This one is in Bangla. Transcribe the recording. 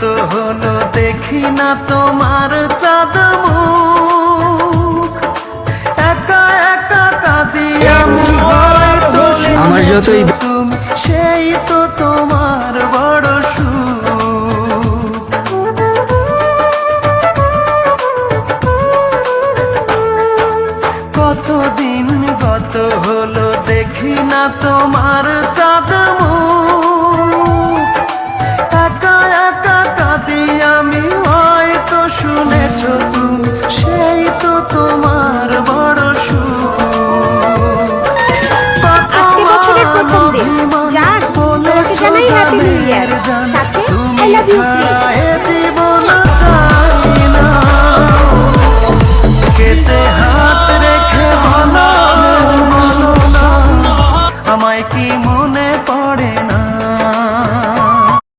কত হলো দেখি না তোমার চাঁদ মুখ, একা একা কাঁদি আমি হয়তো আমার যতই তুমি সেই তো তোমার বড় সুখ। কতদিন গত হলো দেখি না তোমার চাঁদ মুখ, একা একা কাঁদি আমি হয়তো শুনেছ তুমি সেই তো তোমার বড় সুখ। আজকে বছরের প্রথম দিন, যাক তোমাকে জানাই হ্যাপি নিউ ইয়ার, সাথে আই লাভ ইউ।